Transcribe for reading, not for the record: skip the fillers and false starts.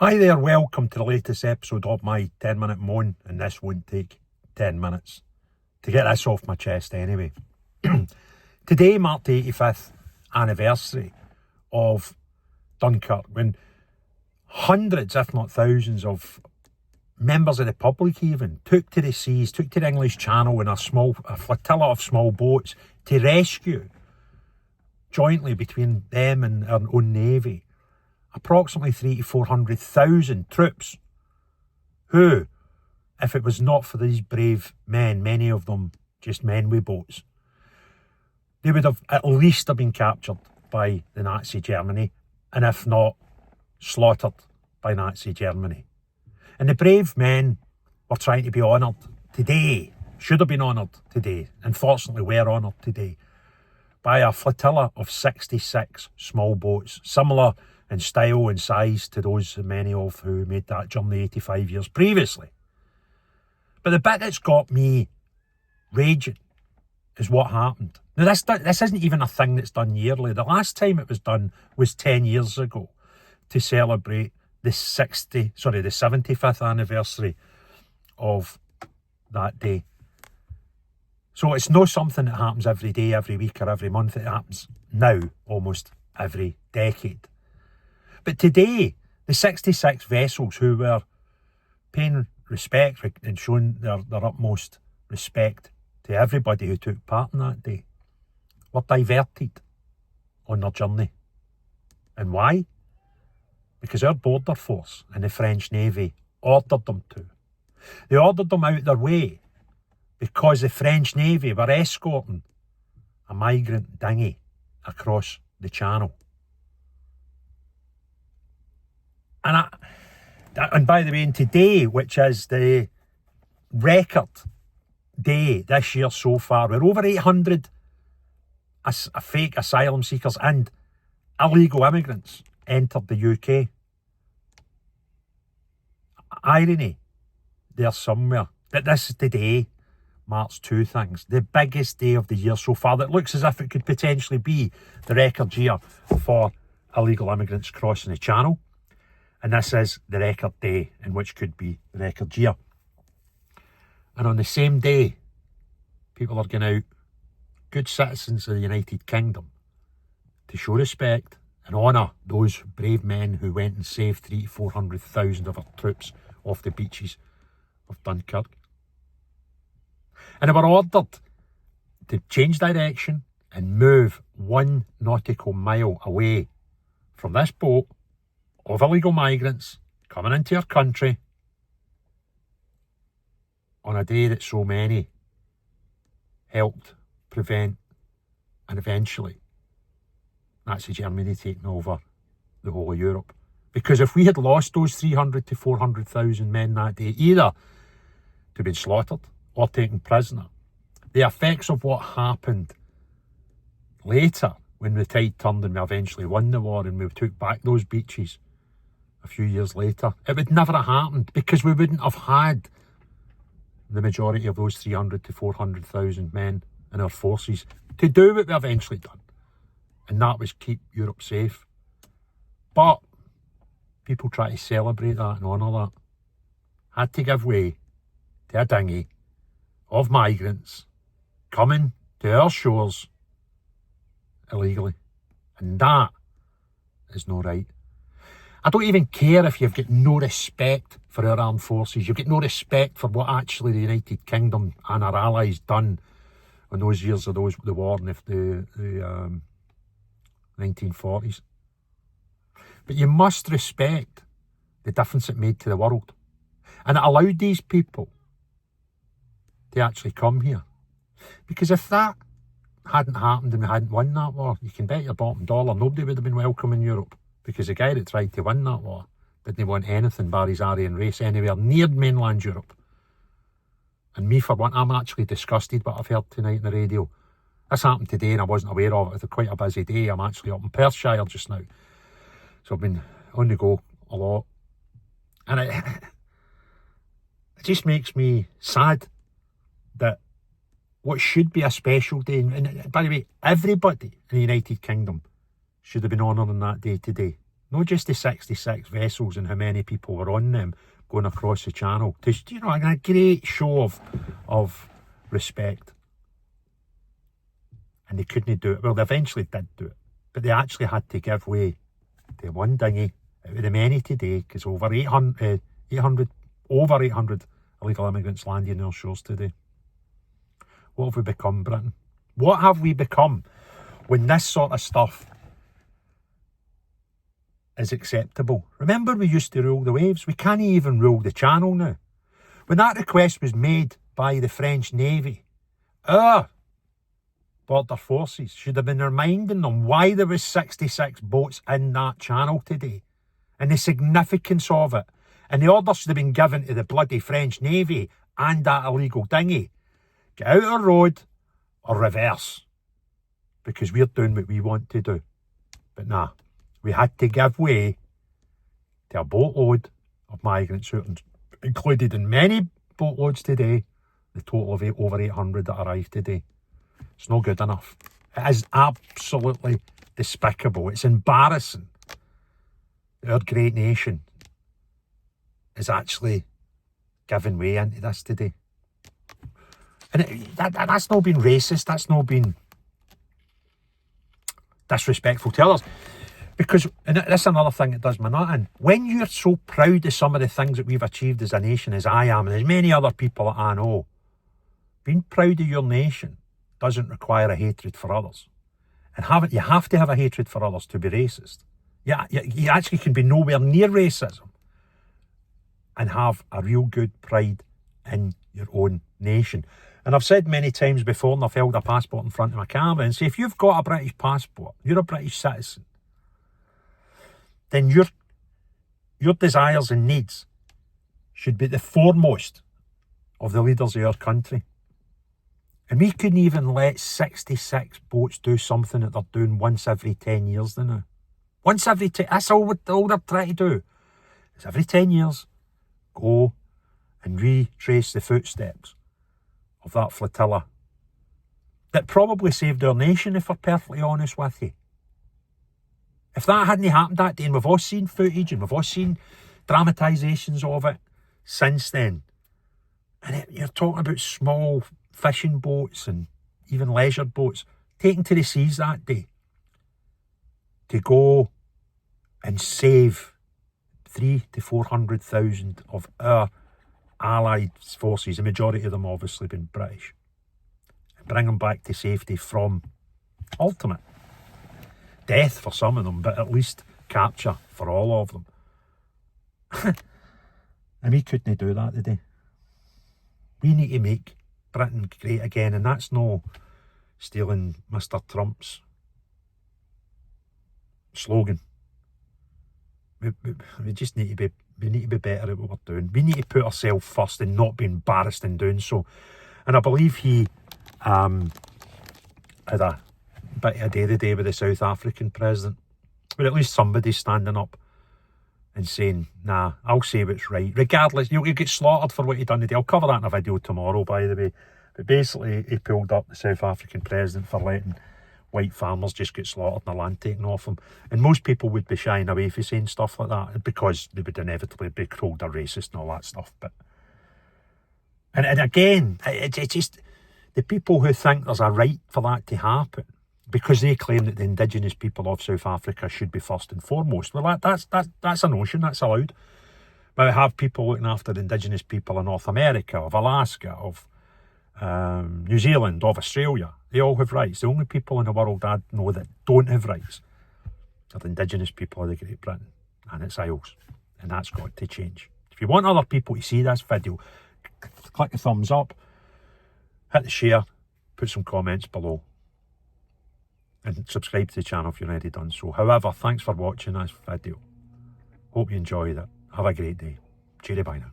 Hi there, welcome to the latest episode of my 10-minute moan, and this won't take 10 minutes to get this off my chest anyway. Today marked the 85th anniversary of Dunkirk, when hundreds, if not thousands, of members of the public even took to the seas, took to the English Channel in a flotilla of small boats to rescue, jointly between them and our own navy, approximately 300,000 to 400,000 troops who, if it was not for these brave men, many of them just men with boats, they would have at least have been captured by the Nazi Germany, and if not, slaughtered by Nazi Germany. And the brave men were trying to be honoured today, should have been honoured today, unfortunately were honoured today, by a flotilla of 66 small boats, similar in style and size to those many of who made that journey 85 years previously. But the bit that's got me raging is what happened. Now this isn't even a thing that's done yearly. The last time it was done was 10 years ago to celebrate the 75th anniversary of that day. So it's not something that happens every day, every week or every month. It happens now almost every decade. But today, the 66 vessels who were paying respect and showing their utmost respect to everybody who took part in that day were diverted on their journey. And why? Because our border force and the French Navy ordered them to. They ordered them out their way because the French Navy were escorting a migrant dinghy across the channel. And by the way, today, which is the record day this year so far, we're over 800 fake asylum seekers and illegal immigrants entered the UK. Irony there somewhere that this today marks two things. The biggest day of the year so far that looks as if it could potentially be the record year for illegal immigrants crossing the channel. And this is the record day in which could be the record year. And on the same day, people are going out, good citizens of the United Kingdom, to show respect and honour those brave men who went and saved 300,000 to 400,000 of our troops off the beaches of Dunkirk. And they were ordered to change direction and move 1 nautical mile away from this boat of illegal migrants coming into our country on a day that so many helped prevent and eventually Nazi Germany taking over the whole of Europe. Because if we had lost those 300,000 to 400,000 men that day, either to have been slaughtered or taken prisoner, the effects of what happened later when the tide turned and we eventually won the war and we took back those beaches a few years later, it would never have happened because we wouldn't have had the majority of those 300,000 to 400,000 men in our forces to do what we eventually done. And that was keep Europe safe. But people try to celebrate that and honour that. Had to give way to a dinghy of migrants coming to our shores illegally. And that is no right. I don't even care if you've got no respect for our armed forces. You've got no respect for what actually the United Kingdom and our allies done in those years of the war in the 1940s. But you must respect the difference it made to the world. And it allowed these people to actually come here. Because if that hadn't happened and we hadn't won that war, you can bet your bottom dollar nobody would have been welcome in Europe. Because the guy that tried to win that war didn't want anything bar his Aryan race anywhere near mainland Europe. And me for one, I'm actually disgusted what I've heard tonight on the radio. This happened today and I wasn't aware of it. It's quite a busy day. I'm actually up in Perthshire just now. So I've been on the go a lot. And it just makes me sad that what should be a special day, and by the way, everybody in the United Kingdom should have been honoured on that day today. not just the 66 vessels and how many people were on them going across the channel. Just, you know, a great show of respect. And they couldn't do it. Well, they eventually did do it, but they actually had to give way to one dinghy out of the many today, because over 800 illegal immigrants landing on our shores today. What have we become, Britain? What have we become when this sort of stuff is acceptable? Remember, we used to rule the waves. We can't even rule the channel now. When that request was made by the French Navy, our border forces should have been reminding them why there was 66 boats in that channel today and the significance of it. And the order should have been given to the bloody French Navy and that illegal dinghy. Get out of the road or reverse, because we're doing what we want to do. But nah, we had to give way to a boatload of migrants, included in many boatloads today, the total of over 800 that arrived today. It's not good enough. It is absolutely despicable. It's embarrassing that our great nation is actually giving way into this today. And that's not been racist. That's not been disrespectful to others. Because, and that's another thing that does my nut in. When you're so proud of some of the things that we've achieved as a nation, as I am, and as many other people that I know, being proud of your nation doesn't require a hatred for others. And you have to have a hatred for others to be racist. Yeah, you actually can be nowhere near racism and have a real good pride in your own nation. And I've said many times before, and I've held a passport in front of my camera and say, if you've got a British passport, you're a British citizen, then your desires and needs should be the foremost of the leaders of our country. And we couldn't even let 66 boats do something that they're doing once every 10 years now. Once every 10, that's all they're trying to do. It's every 10 years, go and retrace the footsteps of that flotilla that probably saved our nation, if we're perfectly honest with you. If that hadn't happened that day, and we've all seen footage and we've all seen dramatisations of it since then, and you're talking about small fishing boats and even leisure boats taken to the seas that day to go and save 300,000 to 400,000 of our allied forces, the majority of them obviously being British, and bring them back to safety from ultimate death for some of them, but at least capture for all of them. And we couldn't do that today. We need to make Britain great again, and that's no stealing Mr. Trump's slogan. We just need to be better at what we're doing. We need to put ourselves first and not be embarrassed in doing so. And I believe he had a bit of a day today with the South African president, but at least somebody's standing up and saying, nah, I'll say what's right. Regardless, you'll get slaughtered for what he done today. I'll cover that in a video tomorrow, by the way. But basically, he pulled up the South African president for letting white farmers just get slaughtered and the land taken off them. And most people would be shying away from saying stuff like that because they would inevitably be called a racist and all that stuff. But and again, it's just the people who think there's a right for that to happen because they claim that the indigenous people of South Africa should be first and foremost. Well, that's a notion, that's allowed. But we have people looking after the indigenous people in North America, of Alaska, of New Zealand, of Australia. They all have rights. The only people in the world I know that don't have rights are the indigenous people of the Great Britain, and it's Isles, and that's got to change. If you want other people to see this video, click the thumbs up, hit the share, put some comments below, and subscribe to the channel if you've already done so. However, thanks for watching this video. Hope you enjoyed it. Have a great day. Cheery bye now.